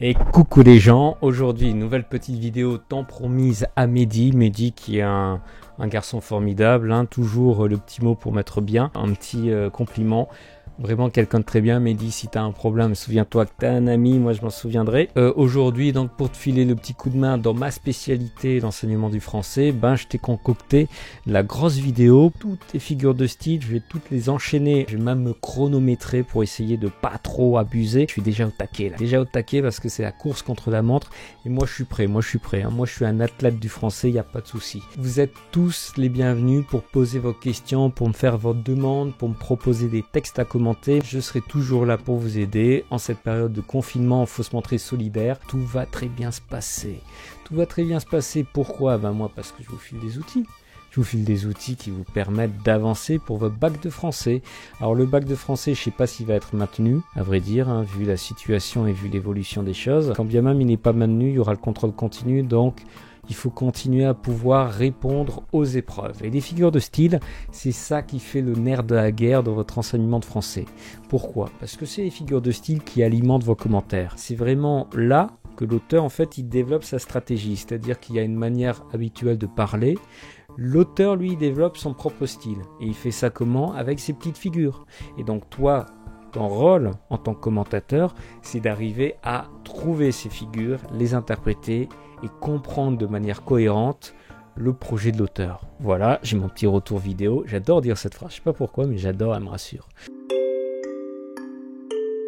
Et coucou les gens, aujourd'hui une nouvelle petite vidéo tant promise à Mehdi. Mehdi qui est un garçon formidable, hein, toujours le petit mot pour mettre bien, un petit compliment. Vraiment quelqu'un de très bien. Mehdi, si t'as un problème, souviens-toi que t'as un ami, moi je m'en souviendrai. Aujourd'hui, donc pour te filer le petit coup de main dans ma spécialité, l'enseignement du français, je t'ai concocté la grosse vidéo, toutes les figures de style, je vais toutes les enchaîner, je vais même me chronométrer pour essayer de pas trop abuser. Je suis déjà au taquet là, déjà au taquet parce que c'est la course contre la montre et moi je suis prêt, hein. Moi je suis un athlète du français, il n'y a pas de souci. Vous êtes tous les bienvenus pour poser vos questions, pour me faire votre demande, pour me proposer des textes à commenter. Je serai toujours là pour vous aider. En cette période de confinement, il faut se montrer solidaire. Tout va très bien se passer. Tout va très bien se passer. Pourquoi? Moi, parce que je vous file des outils. Je vous file des outils qui vous permettent d'avancer pour votre bac de français. Alors le bac de français, je ne sais pas s'il va être maintenu, à vrai dire, hein, vu la situation et vu l'évolution des choses. Quand bien même il n'est pas maintenu, il y aura le contrôle continu, donc il faut continuer à pouvoir répondre aux épreuves. Et les figures de style, c'est ça qui fait le nerf de la guerre dans votre enseignement de français. Pourquoi? Parce que c'est les figures de style qui alimentent vos commentaires. C'est vraiment là que l'auteur, en fait, il développe sa stratégie. C'est-à-dire qu'il y a une manière habituelle de parler. L'auteur, lui, développe son propre style. Et il fait ça comment? Avec ses petites figures. Et donc, toi, ton rôle en tant que commentateur, c'est d'arriver à trouver ces figures, les interpréter et comprendre de manière cohérente le projet de l'auteur. Voilà, j'ai mon petit retour vidéo. J'adore dire cette phrase, je sais pas pourquoi, mais j'adore, elle me rassure.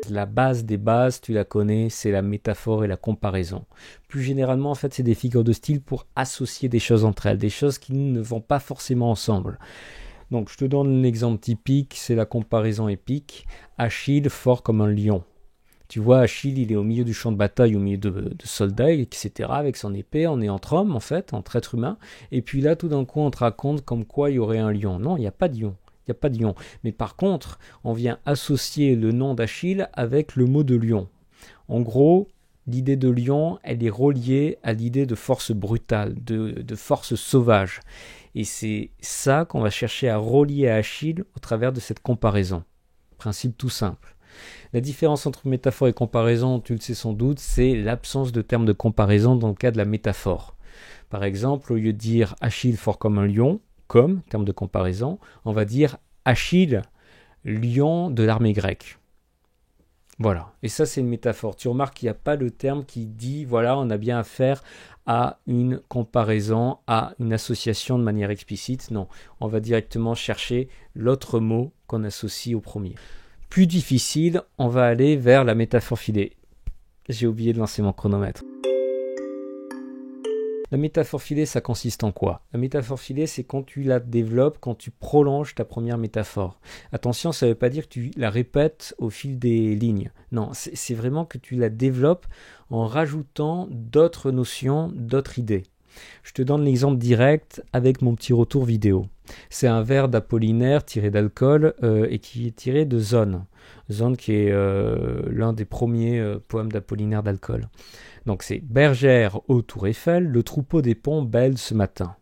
La base des bases, tu la connais, c'est la métaphore et la comparaison. Plus généralement, en fait, c'est des figures de style pour associer des choses entre elles, des choses qui ne vont pas forcément ensemble. Donc, je te donne l'exemple typique, c'est la comparaison épique. Achille, fort comme un lion. Tu vois, Achille, il est au milieu du champ de bataille, au milieu de soldats, etc., avec son épée, on est entre hommes, en fait, entre êtres humains. Et puis là, tout d'un coup, on te raconte comme quoi il y aurait un lion. Non, il n'y a pas de lion. Il n'y a pas de lion. Mais par contre, on vient associer le nom d'Achille avec le mot de lion. En gros, l'idée de lion, elle est reliée à l'idée de force brutale, de force sauvage. Et c'est ça qu'on va chercher à relier à Achille au travers de cette comparaison. Principe tout simple. La différence entre métaphore et comparaison, tu le sais sans doute, c'est l'absence de termes de comparaison dans le cas de la métaphore. Par exemple, au lieu de dire Achille fort comme un lion, comme terme de comparaison, on va dire Achille, lion de l'armée grecque. Voilà, et ça c'est une métaphore. Tu remarques qu'il n'y a pas le terme qui dit, voilà, on a bien affaire à une comparaison, à une association de manière explicite. Non, on va directement chercher l'autre mot qu'on associe au premier. Plus difficile, on va aller vers la métaphore filée. J'ai oublié de lancer mon chronomètre. La métaphore filée, ça consiste en quoi? La métaphore filée, c'est quand tu la développes, quand tu prolonges ta première métaphore. Attention, ça ne veut pas dire que tu la répètes au fil des lignes. Non, c'est vraiment que tu la développes en rajoutant d'autres notions, d'autres idées. Je te donne l'exemple direct avec mon petit retour vidéo. C'est un vers d'Apollinaire tiré d'alcool et qui est tiré de Zone. Zone qui est l'un des premiers poèmes d'Apollinaire d'alcool. Donc c'est bergère au Tour Eiffel, le troupeau des ponts bêle ce matin.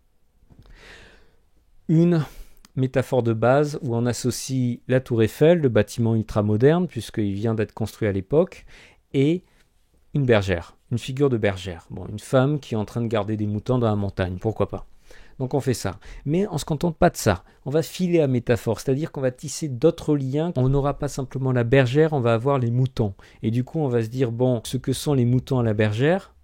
Une métaphore de base où on associe la Tour Eiffel, le bâtiment ultramoderne puisqu'il vient d'être construit à l'époque, et une bergère, une figure de bergère. Bon, une femme qui est en train de garder des moutons dans la montagne, pourquoi pas. Donc on fait ça. Mais on ne se contente pas de ça. On va filer à métaphore, c'est-à-dire qu'on va tisser d'autres liens. On n'aura pas simplement la bergère, on va avoir les moutons. Et du coup, on va se dire, bon, ce que sont les moutons à la bergère,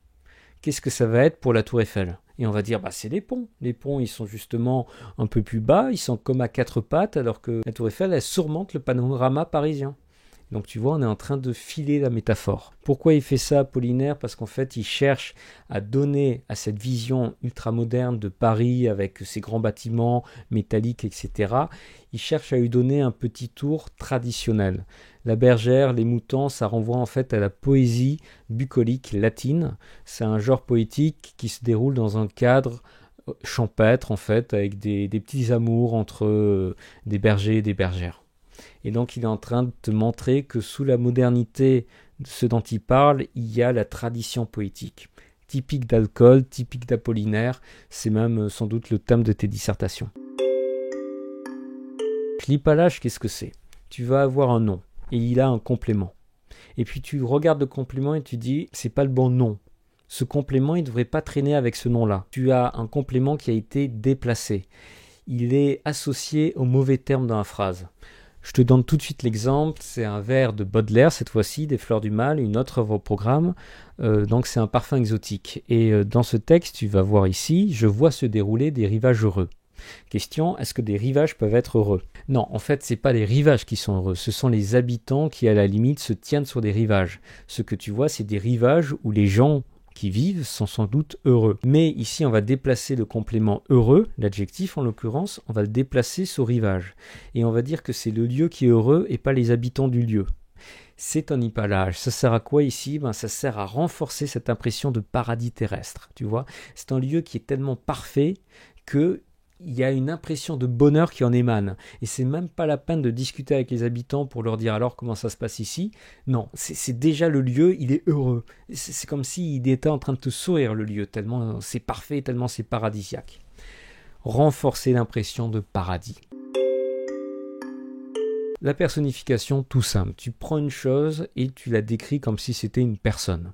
qu'est-ce que ça va être pour la Tour Eiffel? Et on va dire, c'est les ponts. Les ponts, ils sont justement un peu plus bas, ils sont comme à quatre pattes, alors que la Tour Eiffel, elle surmonte le panorama parisien. Donc tu vois, on est en train de filer la métaphore. Pourquoi il fait ça, Apollinaire? Parce qu'en fait, il cherche à donner à cette vision ultramoderne de Paris avec ses grands bâtiments métalliques, etc. Il cherche à lui donner un petit tour traditionnel. La bergère, les moutons, ça renvoie en fait à la poésie bucolique latine. C'est un genre poétique qui se déroule dans un cadre champêtre en fait, avec des petits amours entre des bergers et des bergères. Et donc il est en train de te montrer que sous la modernité de ce dont il parle, il y a la tradition poétique. Typique d'alcool, typique d'Apollinaire, c'est même sans doute le thème de tes dissertations. L'hypallage, qu'est-ce que c'est? Tu vas avoir un nom et il a un complément. Et puis tu regardes le complément et tu dis, c'est pas le bon nom. Ce complément, il ne devrait pas traîner avec ce nom-là. Tu as un complément qui a été déplacé. Il est associé au mauvais terme dans la phrase. Je te donne tout de suite l'exemple, c'est un vers de Baudelaire, cette fois-ci, des Fleurs du Mal, une autre œuvre au programme, donc c'est un parfum exotique. Et dans ce texte, tu vas voir ici, je vois se dérouler des rivages heureux. Question, est-ce que des rivages peuvent être heureux? Non, en fait, c'est pas les rivages qui sont heureux, ce sont les habitants qui, à la limite, se tiennent sur des rivages. Ce que tu vois, c'est des rivages où les gens qui vivent sont sans doute heureux. Mais ici, on va déplacer le complément heureux, l'adjectif en l'occurrence, on va le déplacer sur rivage. Et on va dire que c'est le lieu qui est heureux et pas les habitants du lieu. C'est un hypallage. Ça sert à quoi ici? Ça sert à renforcer cette impression de paradis terrestre. Tu vois, c'est un lieu qui est tellement parfait que il y a une impression de bonheur qui en émane. Et c'est même pas la peine de discuter avec les habitants pour leur dire alors comment ça se passe ici. Non, c'est déjà le lieu, il est heureux. C'est comme s'il était en train de te sourire le lieu, tellement c'est parfait, tellement c'est paradisiaque. Renforcer l'impression de paradis. La personnification, tout simple. Tu prends une chose et tu la décris comme si c'était une personne.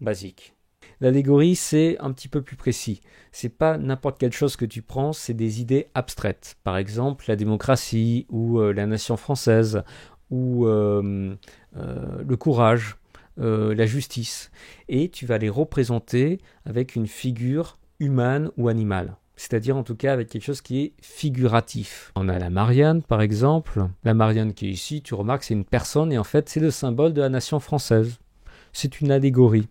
Basique. L'allégorie, c'est un petit peu plus précis. C'est pas n'importe quelle chose que tu prends, c'est des idées abstraites. Par exemple, la démocratie, ou la nation française, ou le courage, la justice. Et tu vas les représenter avec une figure humaine ou animale. C'est-à-dire en tout cas avec quelque chose qui est figuratif. On a la Marianne par exemple. La Marianne qui est ici, tu remarques, c'est une personne et en fait c'est le symbole de la nation française. C'est une allégorie.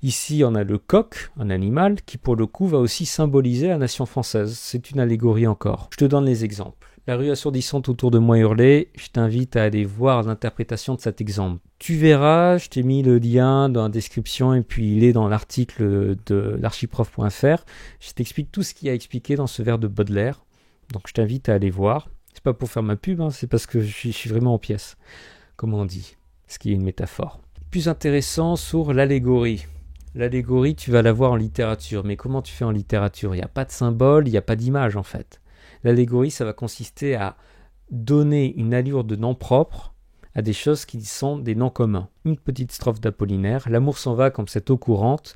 Ici, on a le coq, un animal, qui pour le coup va aussi symboliser la nation française. C'est une allégorie encore. Je te donne les exemples. La rue assourdissante autour de moi hurlait, je t'invite à aller voir l'interprétation de cet exemple. Tu verras, je t'ai mis le lien dans la description et puis il est dans l'article de l'archiprof.fr. Je t'explique tout ce qu'il y a expliqué dans ce vers de Baudelaire. Donc je t'invite à aller voir. C'est pas pour faire ma pub, c'est parce que je suis vraiment en pièce, comme on dit, ce qui est une métaphore. Plus intéressant sur l'allégorie. L'allégorie, tu vas la voir en littérature. Mais comment tu fais en littérature? Il n'y a pas de symbole, il n'y a pas d'image en fait. L'allégorie, ça va consister à donner une allure de nom propre à des choses qui sont des noms communs. Une petite strophe d'Apollinaire. L'amour s'en va comme cette eau courante.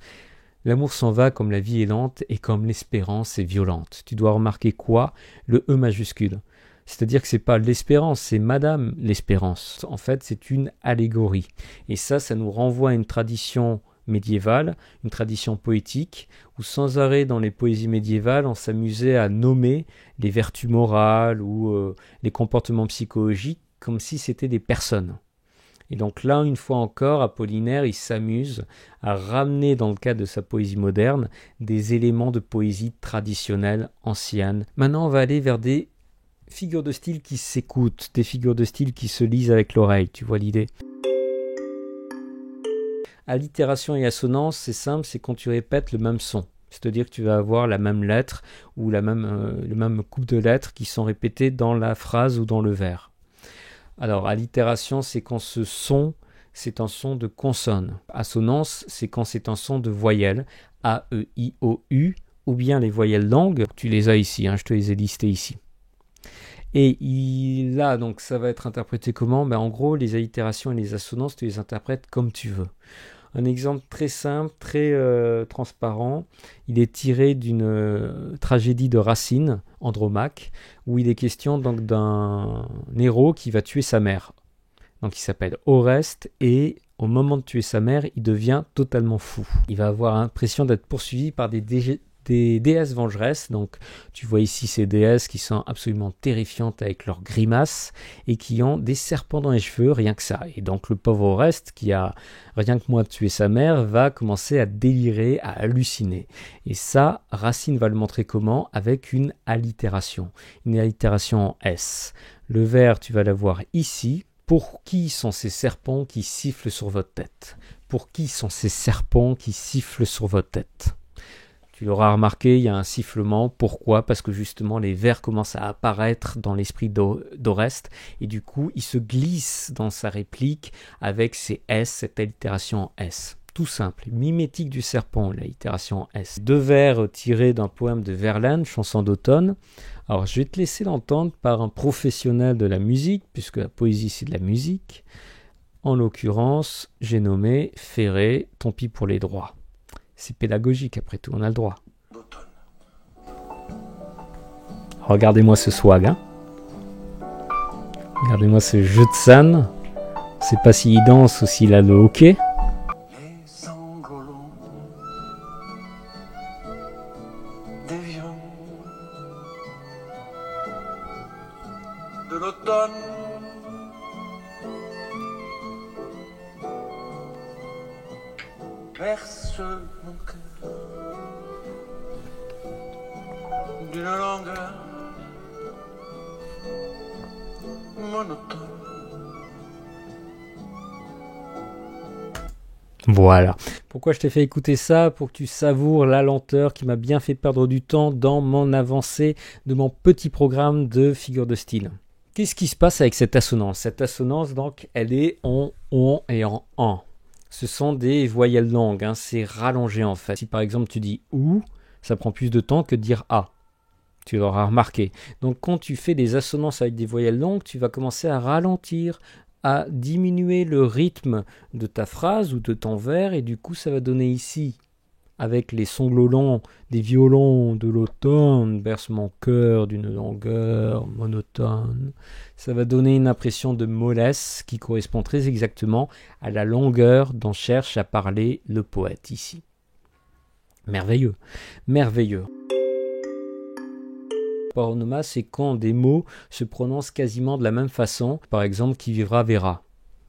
L'amour s'en va comme la vie est lente et comme l'espérance est violente. Tu dois remarquer quoi? Le E majuscule. C'est-à-dire que c'est pas l'espérance, c'est Madame l'Espérance. En fait, c'est une allégorie. Et ça nous renvoie à une tradition médiévale, une tradition poétique, où sans arrêt dans les poésies médiévales, on s'amusait à nommer les vertus morales ou les comportements psychologiques comme si c'était des personnes. Et donc là, une fois encore, Apollinaire, il s'amuse à ramener dans le cadre de sa poésie moderne des éléments de poésie traditionnelle, ancienne. Maintenant, on va aller vers des figures de style qui s'écoutent, des figures de style qui se lisent avec l'oreille, tu vois l'idée? Allitération et assonance, c'est simple, c'est quand tu répètes le même son. C'est-à-dire que tu vas avoir la même lettre ou le même couple de lettres qui sont répétées dans la phrase ou dans le vers. Alors, allitération, c'est quand ce son, c'est un son de consonne. Assonance, c'est quand c'est un son de voyelle, A, E, I, O, U, ou bien les voyelles longues, tu les as ici, je te les ai listées ici. Et là, donc, ça va être interprété comment? En gros, les allitérations et les assonances, tu les interprètes comme tu veux. Un exemple très simple, très transparent, il est tiré d'une tragédie de Racine, Andromaque, où il est question donc d'un héros qui va tuer sa mère. Donc il s'appelle Oreste et au moment de tuer sa mère, il devient totalement fou. Il va avoir l'impression d'être poursuivi par des déesses vengeresses. Donc tu vois ici ces déesses qui sont absolument terrifiantes avec leurs grimaces et qui ont des serpents dans les cheveux, rien que ça. Et donc le pauvre Oreste qui a rien que moi tué sa mère va commencer à délirer, à halluciner. Et ça, Racine va le montrer comment? Avec une allitération. Une allitération en S. Le vers, tu vas l'avoir ici. Pour qui sont ces serpents qui sifflent sur votre tête? Pour qui sont ces serpents qui sifflent sur votre tête? Tu l'auras remarqué, il y a un sifflement. Pourquoi? Parce que justement, les vers commencent à apparaître dans l'esprit d'Oreste et du coup, il se glisse dans sa réplique avec ces S, cette allitération en S. Tout simple, mimétique du serpent, l'allitération en S. Deux vers tirés d'un poème de Verlaine, Chanson d'automne. Alors, je vais te laisser l'entendre par un professionnel de la musique, puisque la poésie, c'est de la musique. En l'occurrence, j'ai nommé Ferré, tant pis pour les droits. C'est pédagogique après tout, on a le droit. Regardez-moi ce swag, hein. Regardez-moi ce jeu de scène. Je sais pas s'il danse ou s'il a le hockey. Les sanglots des vieux de l'automne bercent mon cœur d'une langueur monotone. Voilà. Pourquoi je t'ai fait écouter ça? Pour que tu savoures la lenteur qui m'a bien fait perdre du temps dans mon avancée de mon petit programme de figure de style. Qu'est-ce qui se passe avec cette assonance? Cette assonance, donc, elle est en on et en an. Ce sont des voyelles longues, hein, c'est rallongé en fait. Si par exemple tu dis ou, ça prend plus de temps que de dire a. Tu l'auras remarqué. Donc quand tu fais des assonances avec des voyelles longues, tu vas commencer à ralentir, à diminuer le rythme de ta phrase ou de ton vers, et du coup ça va donner ici, avec les sanglots longs des violons de l'automne, berce mon cœur d'une longueur monotone, ça va donner une impression de mollesse qui correspond très exactement à la longueur dont cherche à parler le poète ici. Merveilleux, merveilleux. Paronoma, c'est quand des mots se prononcent quasiment de la même façon. Par exemple, qui vivra verra.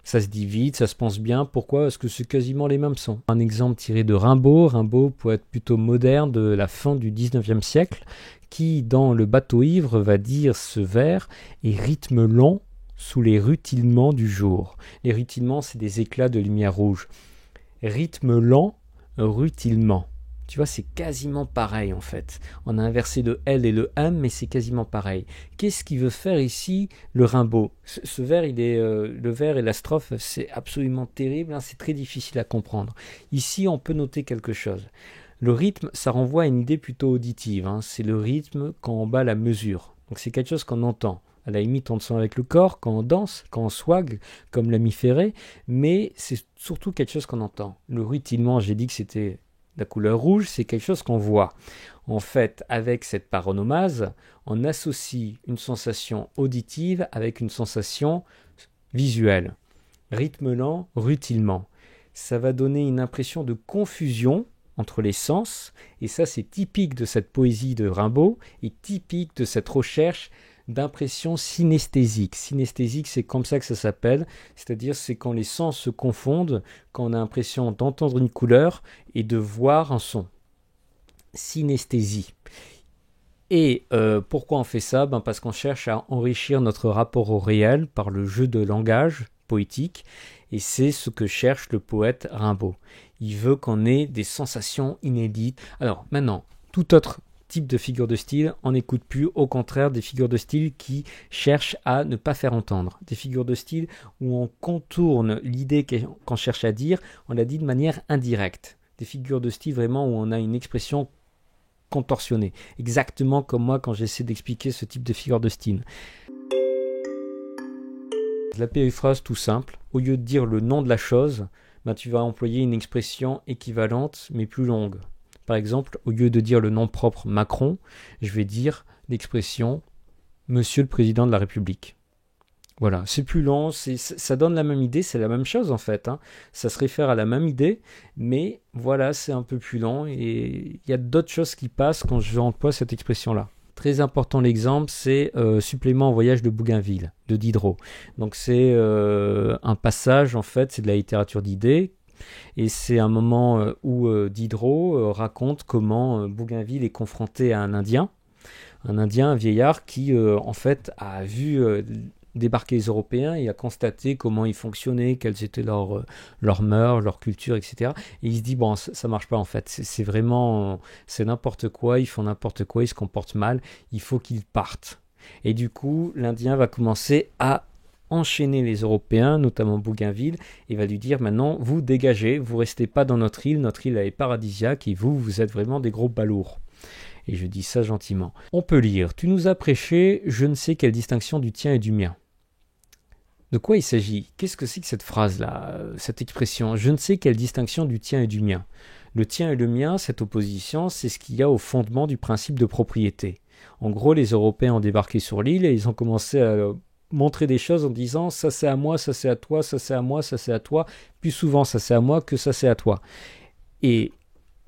Ça se dit vite, ça se pense bien. Pourquoi? Parce que c'est quasiment les mêmes sons. Un exemple tiré de Rimbaud. Rimbaud, poète plutôt moderne de la fin du 19e siècle, qui, dans Le bateau ivre, va dire ce vers et rythme lent sous les rutilements du jour. Les rutilements, c'est des éclats de lumière rouge. Rythme lent, rutilement. Tu vois, c'est quasiment pareil en fait. On a inversé le L et le M, mais c'est quasiment pareil. Qu'est-ce qu'il veut faire ici, le Rimbaud? Ce vers, le vers et la strophe, c'est absolument terrible, hein, c'est très difficile à comprendre. Ici, on peut noter quelque chose. Le rythme, ça renvoie à une idée plutôt auditive, hein. C'est le rythme quand on bat la mesure. Donc c'est quelque chose qu'on entend. À la limite, on le sent avec le corps, quand on danse, quand on swag, comme l'ami Ferré, mais c'est surtout quelque chose qu'on entend. Le rutilement, j'ai dit que c'était la couleur rouge, c'est quelque chose qu'on voit. En fait, avec cette paronomase, on associe une sensation auditive avec une sensation visuelle. Rythme lent, rutilement. Ça va donner une impression de confusion entre les sens, et ça c'est typique de cette poésie de Rimbaud, et typique de cette recherche d'impression synesthésique. Synesthésique, c'est comme ça que ça s'appelle, c'est-à-dire c'est quand les sens se confondent, quand on a l'impression d'entendre une couleur et de voir un son. Synesthésie. Et pourquoi on fait ça? Parce qu'on cherche à enrichir notre rapport au réel par le jeu de langage poétique, et c'est ce que cherche le poète Rimbaud. Il veut qu'on ait des sensations inédites. Alors maintenant, tout autre type de figure de style, on n'écoute plus, au contraire, des figures de style qui cherchent à ne pas faire entendre. Des figures de style où on contourne l'idée qu'on cherche à dire, on la dit de manière indirecte. Des figures de style vraiment où on a une expression contorsionnée. Exactement comme moi quand j'essaie d'expliquer ce type de figure de style. La périphrase tout simple, au lieu de dire le nom de la chose, tu vas employer une expression équivalente mais plus longue. Par exemple, au lieu de dire le nom propre Macron, je vais dire l'expression Monsieur le Président de la République. Voilà, c'est plus long, ça donne la même idée, c'est la même chose en fait. Hein. Ça se réfère à la même idée, mais voilà, c'est un peu plus long et il y a d'autres choses qui passent quand je emploie cette expression-là. Très important l'exemple, c'est Supplément au voyage de Bougainville, de Diderot. Donc c'est un passage, en fait, c'est de la littérature d'idées. Et c'est un moment où Diderot raconte comment Bougainville est confronté à un Indien, un vieillard qui en fait a vu débarquer les Européens et a constaté comment ils fonctionnaient, quelles étaient leurs mœurs, leur culture, etc. Et il se dit, bon, ça marche pas en fait, c'est vraiment, c'est n'importe quoi, ils font n'importe quoi, ils se comportent mal, il faut qu'ils partent. Et du coup, l'Indien va commencer à enchaîner les Européens, notamment Bougainville, et va lui dire maintenant, vous dégagez, vous restez pas dans notre île elle est paradisiaque, et vous êtes vraiment des gros balourds. Et je dis ça gentiment. On peut lire, tu nous as prêché, je ne sais quelle distinction du tien et du mien. De quoi il s'agit? Qu'est-ce que c'est que cette phrase-là, cette expression? Je ne sais quelle distinction du tien et du mien. Le tien et le mien, cette opposition, c'est ce qu'il y a au fondement du principe de propriété. En gros, les Européens ont débarqué sur l'île et ils ont commencé à montrer des choses en disant ça c'est à moi, ça c'est à toi, ça c'est à moi, ça c'est à toi. Plus souvent ça c'est à moi que ça c'est à toi. Et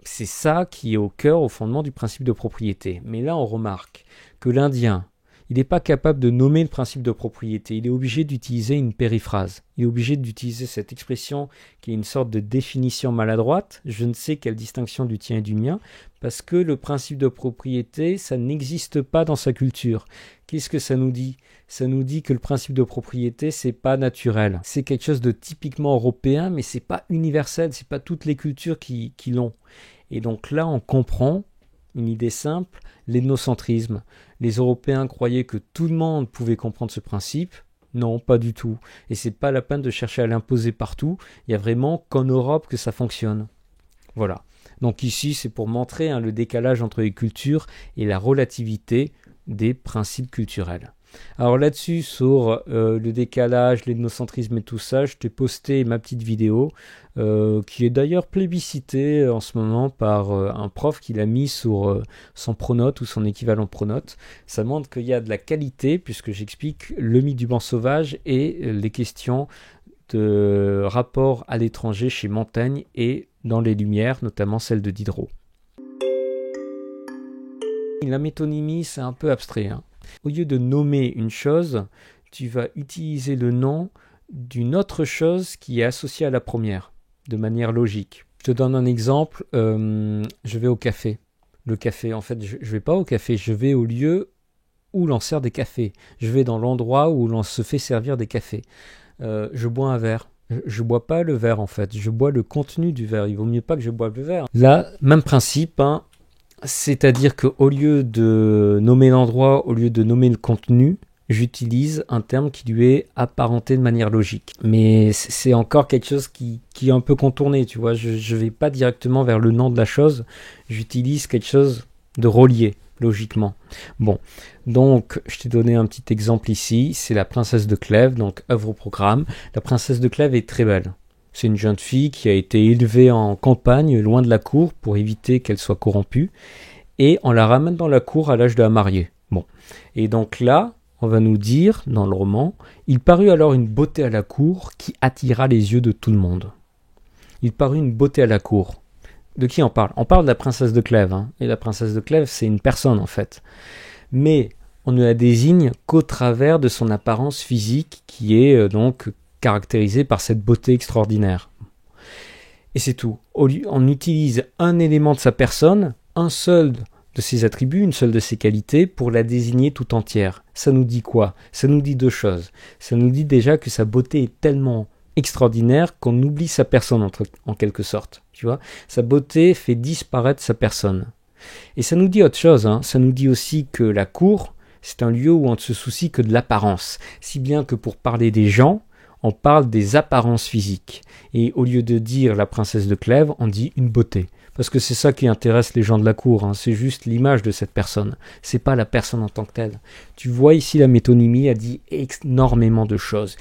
c'est ça qui est au cœur, au fondement du principe de propriété. Mais là on remarque que l'Indien, il n'est pas capable de nommer le principe de propriété. Il est obligé d'utiliser une périphrase. Il est obligé d'utiliser cette expression qui est une sorte de définition maladroite. Je ne sais quelle distinction du tien et du mien, parce que le principe de propriété, ça n'existe pas dans sa culture. Qu'est-ce que ça nous dit? Ça nous dit que le principe de propriété, c'est pas naturel. C'est quelque chose de typiquement européen, mais c'est pas universel. C'est pas toutes les cultures qui l'ont. Et donc là, on comprend une idée simple, l'ethnocentrisme. Les Européens croyaient que tout le monde pouvait comprendre ce principe. Non, pas du tout. Et c'est pas la peine de chercher à l'imposer partout. Il y a vraiment qu'en Europe que ça fonctionne. Voilà. Donc ici, c'est pour montrer le décalage entre les cultures et la relativité des principes culturels. Alors là-dessus, sur le décalage, l'ethnocentrisme et tout ça, je t'ai posté ma petite vidéo qui est d'ailleurs plébiscitée en ce moment par un prof qui l'a mis sur son Pronote ou son équivalent Pronote. Ça montre qu'il y a de la qualité puisque j'explique le mythe du banc sauvage et les questions de rapport à l'étranger chez Montaigne et dans les Lumières, notamment celle de Diderot. La métonymie, c'est un peu abstrait, hein. Au lieu de nommer une chose, tu vas utiliser le nom d'une autre chose qui est associée à la première, de manière logique. Je te donne un exemple, je vais au café. Le café, en fait, je ne vais pas au café, je vais au lieu où l'on sert des cafés. Je vais dans l'endroit où l'on se fait servir des cafés. Je bois un verre. Je bois pas le verre, en fait, je bois le contenu du verre. Il vaut mieux pas que je boive le verre. Là, même principe, hein. C'est-à-dire qu'au lieu de nommer l'endroit, au lieu de nommer le contenu, j'utilise un terme qui lui est apparenté de manière logique. Mais c'est encore quelque chose qui est un peu contourné, tu vois. Je ne vais pas directement vers le nom de la chose, j'utilise quelque chose de relié, logiquement. Bon, donc je t'ai donné un petit exemple ici, c'est la princesse de Clèves, donc œuvre au programme. La princesse de Clèves est très belle. C'est une jeune fille qui a été élevée en campagne, loin de la cour, pour éviter qu'elle soit corrompue. Et on la ramène dans la cour à l'âge de la marier. Bon. Et donc là, on va nous dire, dans le roman, il parut alors une beauté à la cour qui attira les yeux de tout le monde. Il parut une beauté à la cour. De qui on parle? On parle de la princesse de Clèves. Hein. Et la princesse de Clèves, c'est une personne, en fait. Mais on ne la désigne qu'au travers de son apparence physique, qui est donc caractérisé par cette beauté extraordinaire. Et c'est tout. On utilise un élément de sa personne, un seul de ses attributs, une seule de ses qualités, pour la désigner tout entière. Ça nous dit quoi? Ça nous dit deux choses. Ça nous dit déjà que sa beauté est tellement extraordinaire qu'on oublie sa personne en quelque sorte. Tu vois, sa beauté fait disparaître sa personne. Et ça nous dit autre chose. Hein. Ça nous dit aussi que la cour, c'est un lieu où on ne se soucie que de l'apparence. Si bien que pour parler des gens, on parle des apparences physiques. Et au lieu de dire la princesse de Clèves, on dit une beauté. Parce que c'est ça qui intéresse les gens de la cour. Hein. C'est juste l'image de cette personne. C'est pas la personne en tant que telle. Tu vois ici, la métonymie a dit énormément de choses.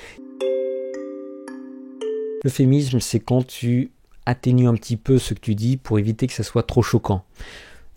L'euphémisme, c'est quand tu atténues un petit peu ce que tu dis pour éviter que ça soit trop choquant.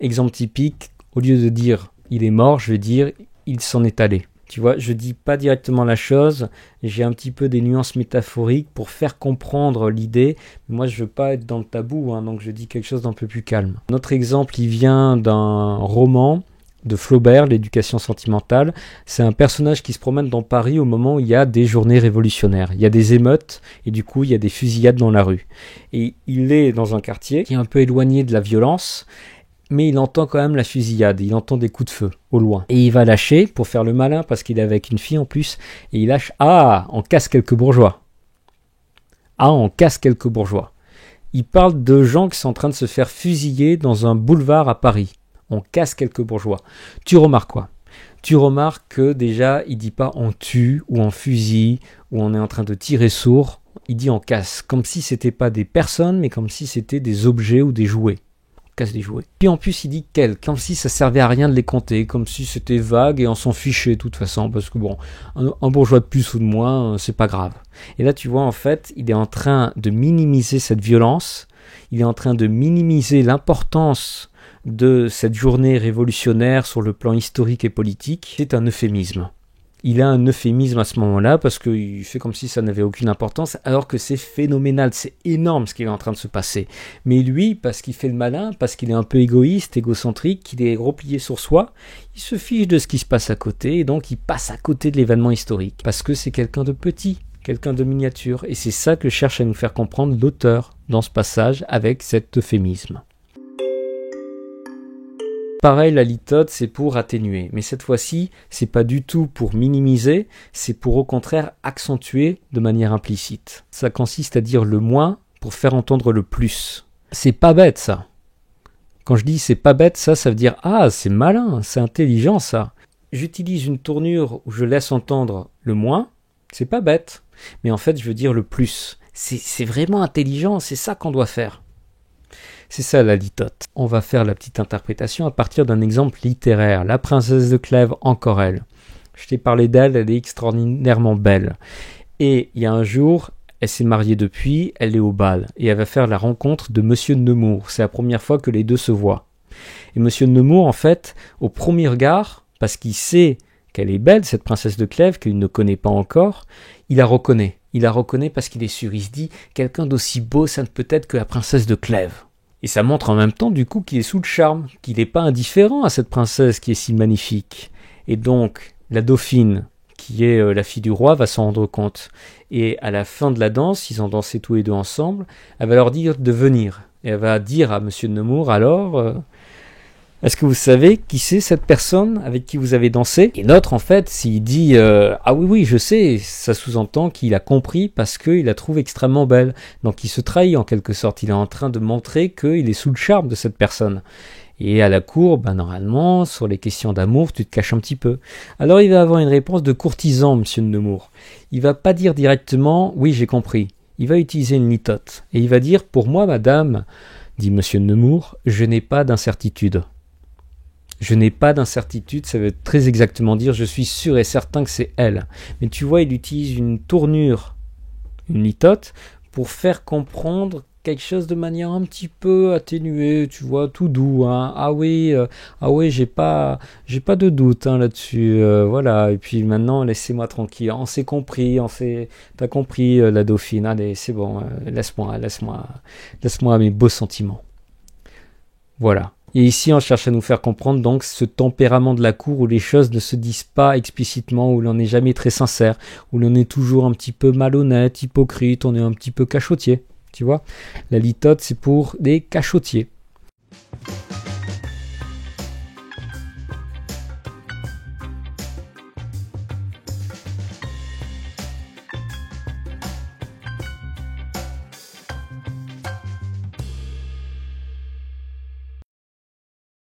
Exemple typique, au lieu de dire il est mort, je vais dire il s'en est allé. Tu vois, je dis pas directement la chose, j'ai un petit peu des nuances métaphoriques pour faire comprendre l'idée. Moi, je veux pas être dans le tabou, hein, donc je dis quelque chose d'un peu plus calme. Un autre exemple, il vient d'un roman de Flaubert, L'éducation sentimentale. C'est un personnage qui se promène dans Paris au moment où il y a des journées révolutionnaires. Il y a des émeutes et du coup, il y a des fusillades dans la rue. Et il est dans un quartier qui est un peu éloigné de la violence, mais il entend quand même la fusillade, il entend des coups de feu au loin. Et il va lâcher pour faire le malin parce qu'il est avec une fille en plus, et il lâche « Ah, on casse quelques bourgeois !» Ah, on casse quelques bourgeois. Il parle de gens qui sont en train de se faire fusiller dans un boulevard à Paris. On casse quelques bourgeois. Tu remarques quoi? Tu remarques que déjà, il dit pas on tue ou on fusille ou on est en train de tirer sourd. Il dit on casse, comme si c'était pas des personnes, mais comme si c'était des objets ou des jouets. casse les jouets. Puis en plus il dit quel, comme si ça servait à rien de les compter, comme si c'était vague et on s'en fichait de toute façon, parce que bon, un bourgeois de plus ou de moins, c'est pas grave. Et là tu vois en fait, il est en train de minimiser cette violence, il est en train de minimiser l'importance de cette journée révolutionnaire sur le plan historique et politique. C'est un euphémisme. Il a un euphémisme à ce moment-là parce qu'il fait comme si ça n'avait aucune importance, alors que c'est phénoménal, c'est énorme ce qui est en train de se passer. Mais lui, parce qu'il fait le malin, parce qu'il est un peu égoïste, égocentrique, qu'il est replié sur soi, il se fiche de ce qui se passe à côté et donc il passe à côté de l'événement historique. Parce que c'est quelqu'un de petit, quelqu'un de miniature. Et c'est ça que cherche à nous faire comprendre l'auteur dans ce passage avec cet euphémisme. Pareil, la litote, c'est pour atténuer. Mais cette fois-ci, c'est pas du tout pour minimiser, c'est pour au contraire accentuer de manière implicite. Ça consiste à dire le moins pour faire entendre le plus. C'est pas bête, ça. Quand je dis c'est pas bête, ça veut dire ah, c'est malin, c'est intelligent, ça. J'utilise une tournure où je laisse entendre le moins, c'est pas bête. Mais en fait, je veux dire le plus. C'est vraiment intelligent, c'est ça qu'on doit faire. C'est ça la litote. On va faire la petite interprétation à partir d'un exemple littéraire. La princesse de Clèves, encore elle. Je t'ai parlé d'elle, elle est extraordinairement belle. Et il y a un jour, elle s'est mariée depuis, elle est au bal. Et elle va faire la rencontre de Monsieur de Nemours. C'est la première fois que les deux se voient. Et Monsieur de Nemours, en fait, au premier regard, parce qu'il sait qu'elle est belle, cette princesse de Clèves, qu'il ne connaît pas encore, il la reconnaît. Il la reconnaît parce qu'il est sûr. Il se dit, quelqu'un d'aussi beau, ça ne peut être que la princesse de Clèves. Et ça montre en même temps du coup qu'il est sous le charme, qu'il n'est pas indifférent à cette princesse qui est si magnifique. Et donc la dauphine, qui est la fille du roi, va s'en rendre compte. Et à la fin de la danse, ils ont dansé tous les deux ensemble, elle va leur dire de venir. Et elle va dire à Monsieur de Nemours, alors, est-ce que vous savez qui c'est cette personne avec qui vous avez dansé? Et l'autre, en fait, s'il dit ah oui, je sais, ça sous-entend qu'il a compris parce qu'il la trouve extrêmement belle. Donc il se trahit en quelque sorte. Il est en train de montrer qu'il est sous le charme de cette personne. Et à la cour, normalement, sur les questions d'amour, tu te caches un petit peu. Alors il va avoir une réponse de courtisan, Monsieur de Nemours. Il va pas dire directement oui, j'ai compris. Il va utiliser une litote. Et il va dire pour moi, madame, dit Monsieur de Nemours, je n'ai pas d'incertitude. Je n'ai pas d'incertitude, ça veut très exactement dire je suis sûr et certain que c'est elle. Mais tu vois, il utilise une tournure, une litote, pour faire comprendre quelque chose de manière un petit peu atténuée, tu vois, tout doux. Hein. Ah oui, j'ai pas de doute hein, là-dessus. Voilà. Et puis maintenant, laissez-moi tranquille. On s'est compris, t'as compris la dauphine. Allez, c'est bon. Laisse-moi mes beaux sentiments. Voilà. Et ici, on cherche à nous faire comprendre donc ce tempérament de la cour où les choses ne se disent pas explicitement, où l'on n'est jamais très sincère, où l'on est toujours un petit peu malhonnête, hypocrite, on est un petit peu cachotier. Tu vois, la litote, c'est pour des cachotiers.